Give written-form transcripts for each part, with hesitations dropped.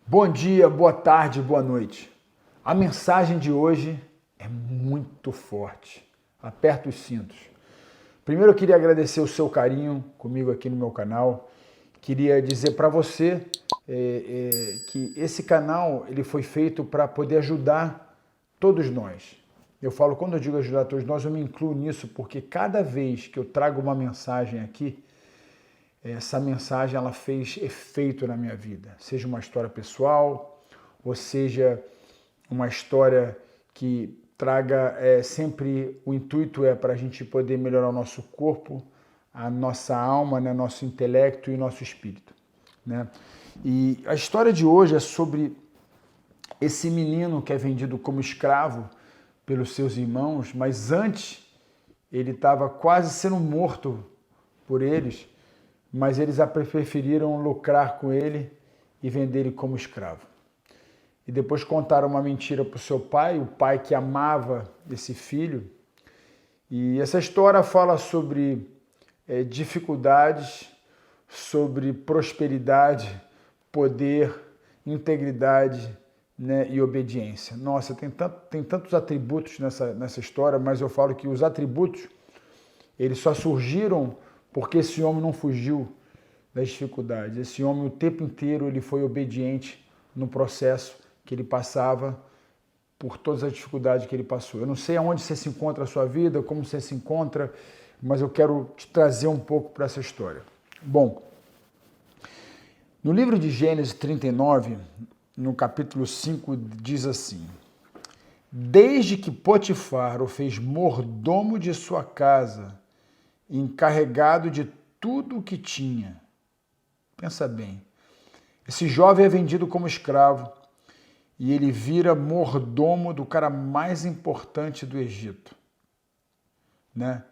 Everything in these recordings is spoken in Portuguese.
Bom dia, boa tarde, boa noite. A mensagem de hoje é muito forte. Aperta os cintos. Primeiro eu queria agradecer o seu carinho comigo aqui no meu canal. Queria dizer para você que esse canal ele foi feito para poder ajudar todos nós. Eu falo, quando eu digo ajudar todos nós, eu me incluo nisso, porque cada vez que eu trago uma mensagem aqui, essa mensagem ela fez efeito na minha vida, seja uma história pessoal, ou seja uma história que traga sempre o intuito para a gente poder melhorar o nosso corpo, a nossa alma, né, nosso intelecto e o nosso espírito, né? E a história de hoje é sobre esse menino que é vendido como escravo pelos seus irmãos, mas antes ele estava quase sendo morto por eles, mas eles preferiram lucrar com ele e vender ele como escravo. E depois contaram uma mentira para o seu pai, o pai que amava esse filho. E essa história fala sobre dificuldades, sobre prosperidade, poder, integridade, né, e obediência. Nossa, tem tantos atributos nessa história, mas eu falo que os atributos eles só surgiram porque esse homem não fugiu das dificuldades. Esse homem o tempo inteiro ele foi obediente no processo que ele passava por todas as dificuldades que ele passou. Eu não sei aonde você se encontra a sua vida, como você se encontra, mas eu quero te trazer um pouco para essa história. Bom, no livro de Gênesis 39, no capítulo 5, diz assim: desde que Potifar o fez mordomo de sua casa, encarregado de tudo o que tinha. Pensa bem, esse jovem é vendido como escravo e ele vira mordomo do cara mais importante do Egito, né?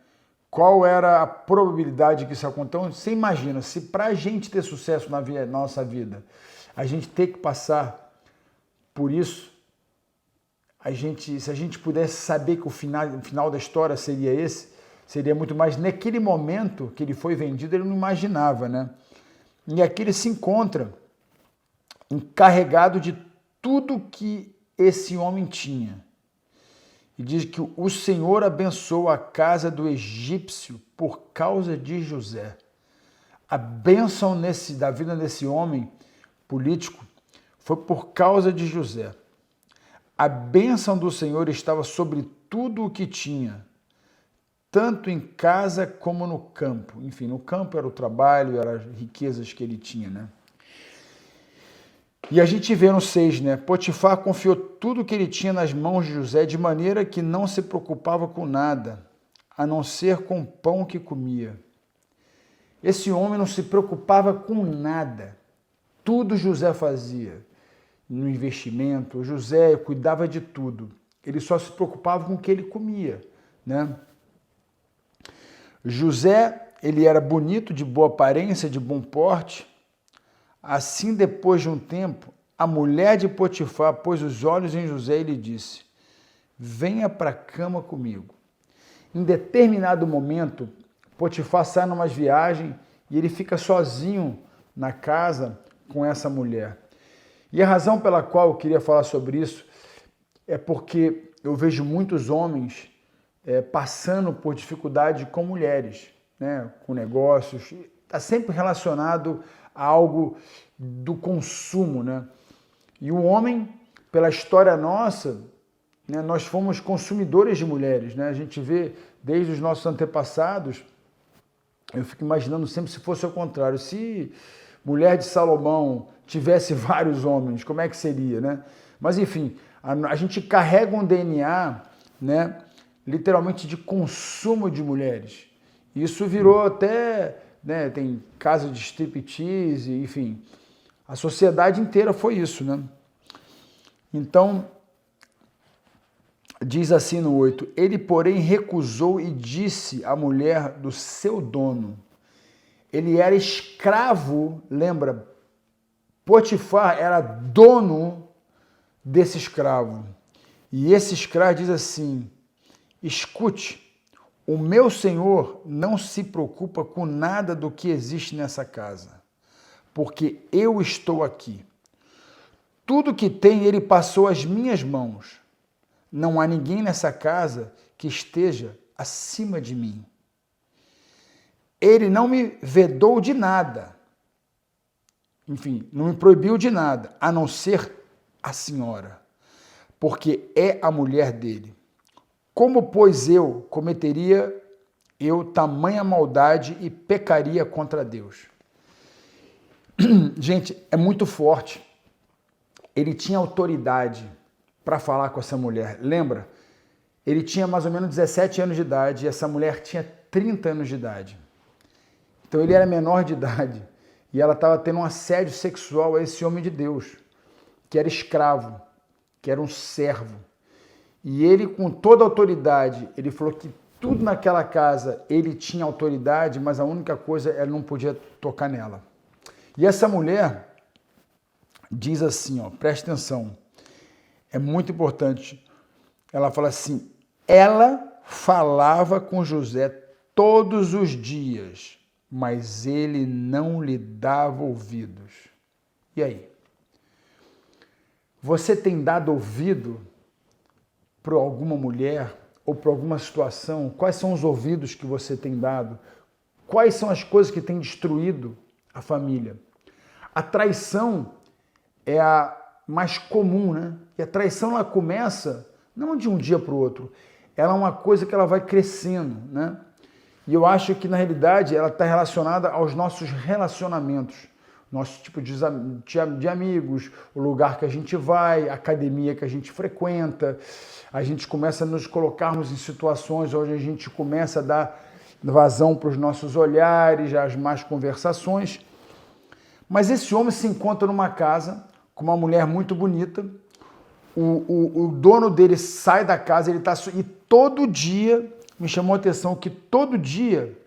Qual era a probabilidade que isso acontecesse? Então, você imagina, se para a gente ter sucesso na nossa vida, a gente ter que passar por isso, se a gente pudesse saber que o final da história seria esse, seria muito mais. Naquele momento que ele foi vendido, ele não imaginava, né? E aqui ele se encontra encarregado de tudo que esse homem tinha. E diz que o Senhor abençoou a casa do egípcio por causa de José. A bênção da vida desse homem político foi por causa de José. A bênção do Senhor estava sobre tudo o que tinha, tanto em casa como no campo. Enfim, no campo era o trabalho, eram as riquezas que ele tinha, né? E a gente vê no 6, né? Potifar confiou tudo o que ele tinha nas mãos de José, de maneira que não se preocupava com nada, a não ser com o pão que comia. Esse homem não se preocupava com nada. Tudo José fazia. No investimento, José cuidava de tudo. Ele só se preocupava com o que ele comia, né? José, ele era bonito, de boa aparência, de bom porte. Assim, depois de um tempo, a mulher de Potifar pôs os olhos em José e lhe disse: venha para a cama comigo. Em determinado momento, Potifar sai numa viagem e ele fica sozinho na casa com essa mulher. E a razão pela qual eu queria falar sobre isso é porque eu vejo muitos homens passando por dificuldade com mulheres, né, com negócios. Está sempre relacionado a algo do consumo, né? E o homem, pela história nossa, né, nós fomos consumidores de mulheres, né? A gente vê desde os nossos antepassados. Eu fico imaginando sempre se fosse ao contrário. Se mulher de Salomão tivesse vários homens, como é que seria, né? Mas enfim, a gente carrega um DNA, né, literalmente de consumo de mulheres. Isso virou até, né, tem casa de striptease, enfim. A sociedade inteira foi isso, né? Então, diz assim no 8, ele, porém, recusou e disse à mulher do seu dono. Ele era escravo, lembra? Potifar era dono desse escravo. E esse escravo diz assim: escute, o meu senhor não se preocupa com nada do que existe nessa casa, porque eu estou aqui. Tudo que tem ele passou às minhas mãos. Não há ninguém nessa casa que esteja acima de mim. Ele não me vedou de nada. Enfim, não me proibiu de nada, a não ser a senhora, porque é a mulher dele. Como, pois, eu cometeria tamanha maldade e pecaria contra Deus? Gente, é muito forte. Ele tinha autoridade para falar com essa mulher. Lembra? Ele tinha mais ou menos 17 anos de idade e essa mulher tinha 30 anos de idade. Então ele era menor de idade e ela estava tendo um assédio sexual a esse homem de Deus, que era escravo, que era um servo. E ele, com toda a autoridade, ele falou que tudo naquela casa ele tinha autoridade, mas a única coisa, ele não podia tocar nela. E essa mulher diz assim, ó, presta atenção, é muito importante. Ela fala assim, ela falava com José todos os dias, mas ele não lhe dava ouvidos. E aí? Você tem dado ouvido para alguma mulher ou para alguma situação? Quais são os ouvidos que você tem dado? Quais são as coisas que têm destruído a família? A traição é a mais comum, né? E a traição ela começa não de um dia para o outro. Ela é uma coisa que ela vai crescendo, né? E eu acho que na realidade ela está relacionada aos nossos relacionamentos. Nosso tipo de amigos, o lugar que a gente vai, a academia que a gente frequenta, a gente começa a nos colocarmos em situações onde a gente começa a dar vazão para os nossos olhares, às más conversações. Mas esse homem se encontra numa casa com uma mulher muito bonita, o dono dele sai da casa, e todo dia, me chamou a atenção que todo dia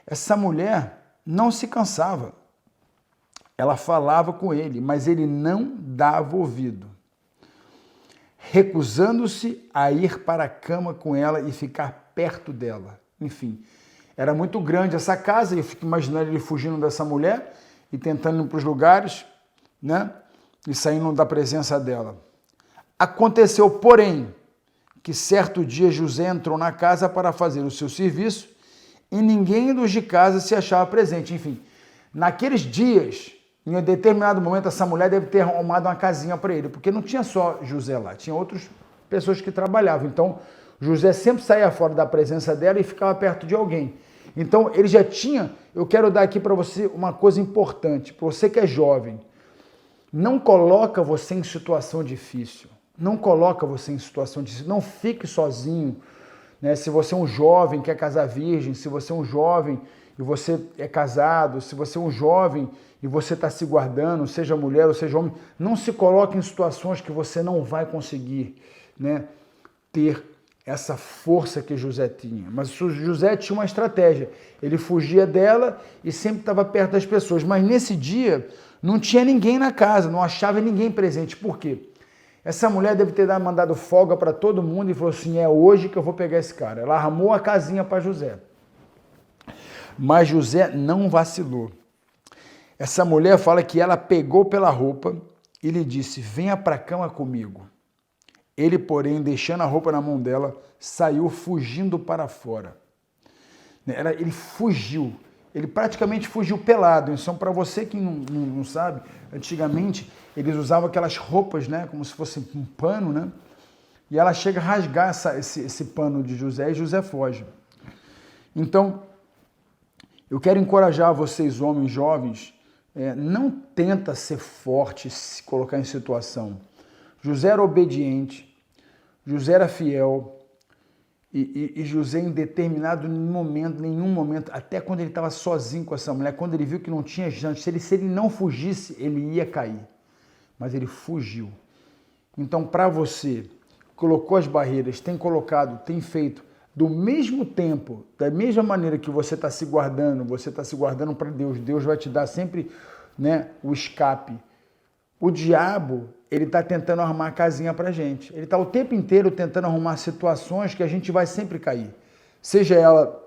essa mulher não se cansava. Ela falava com ele, mas ele não dava ouvido, recusando-se a ir para a cama com ela e ficar perto dela. Enfim, era muito grande essa casa, e eu fico imaginando ele fugindo dessa mulher e tentando ir para os lugares, né? E saindo da presença dela. Aconteceu, porém, que certo dia José entrou na casa para fazer o seu serviço e ninguém dos de casa se achava presente. Enfim, naqueles dias, em um determinado momento, essa mulher deve ter arrumado uma casinha para ele, porque não tinha só José lá, tinha outras pessoas que trabalhavam. Então, José sempre saía fora da presença dela e ficava perto de alguém. Então, ele já tinha... Eu quero dar aqui para você uma coisa importante, para você que é jovem. Não coloca você em situação difícil. Não coloca você em situação difícil. Não fique sozinho. Né? Se você é um jovem que quer casar virgem, se você é um jovem e você é casado, se você é um jovem e você está se guardando, seja mulher ou seja homem, não se coloque em situações que você não vai conseguir, né, ter essa força que José tinha. Mas José tinha uma estratégia. Ele fugia dela e sempre estava perto das pessoas. Mas nesse dia não tinha ninguém na casa, não achava ninguém presente. Por quê? Essa mulher deve ter mandado folga para todo mundo e falou assim, é hoje que eu vou pegar esse cara. Ela armou a casinha para José. Mas José não vacilou. Essa mulher fala que ela pegou pela roupa e lhe disse, venha para a cama comigo. Ele, porém, deixando a roupa na mão dela, saiu fugindo para fora. Ele fugiu. Ele praticamente fugiu pelado. Então, para você que não sabe, antigamente eles usavam aquelas roupas, né, como se fosse um pano, né? E ela chega a rasgar esse pano de José e José foge. Então, eu quero encorajar vocês, homens jovens, não tenta ser forte, se colocar em situação. José era obediente, José era fiel, e José em determinado momento, nenhum momento, até quando ele estava sozinho com essa mulher, quando ele viu que não tinha chance, se ele não fugisse, ele ia cair. Mas ele fugiu. Então, para você, colocou as barreiras, tem feito do mesmo tempo, da mesma maneira que você está se guardando para Deus, Deus vai te dar sempre, né, o escape. O diabo, ele está tentando arrumar a casinha para a gente. Ele está o tempo inteiro tentando arrumar situações que a gente vai sempre cair. Seja ela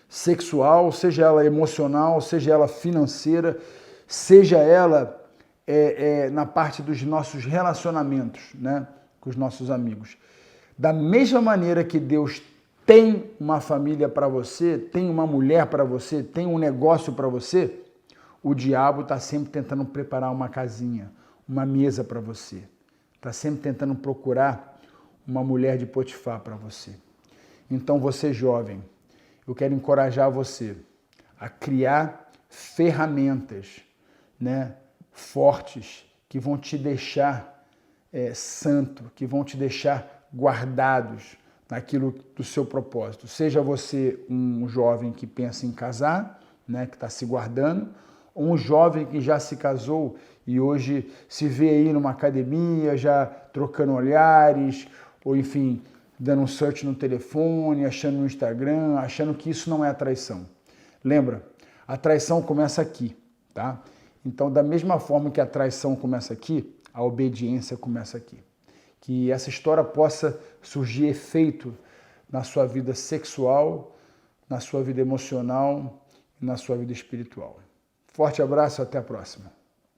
sexual, seja ela emocional, seja ela financeira, seja ela na parte dos nossos relacionamentos, né, com os nossos amigos. Da mesma maneira que Deus tem uma família para você, tem uma mulher para você, tem um negócio para você, o diabo está sempre tentando preparar uma casinha, uma mesa para você. Está sempre tentando procurar uma mulher de Potifar para você. Então, você jovem, eu quero encorajar você a criar ferramentas, né, fortes, que vão te deixar santo, que vão te deixar guardados naquilo do seu propósito. Seja você um jovem que pensa em casar, né, que está se guardando, ou um jovem que já se casou e hoje se vê aí numa academia, já trocando olhares, ou enfim, dando um search no telefone, achando no Instagram, achando que isso não é traição. Lembra, a traição começa aqui, tá? Então, da mesma forma que a traição começa aqui, a obediência começa aqui. Que essa história possa surgir efeito na sua vida sexual, na sua vida emocional e na sua vida espiritual. Forte abraço, até a próxima.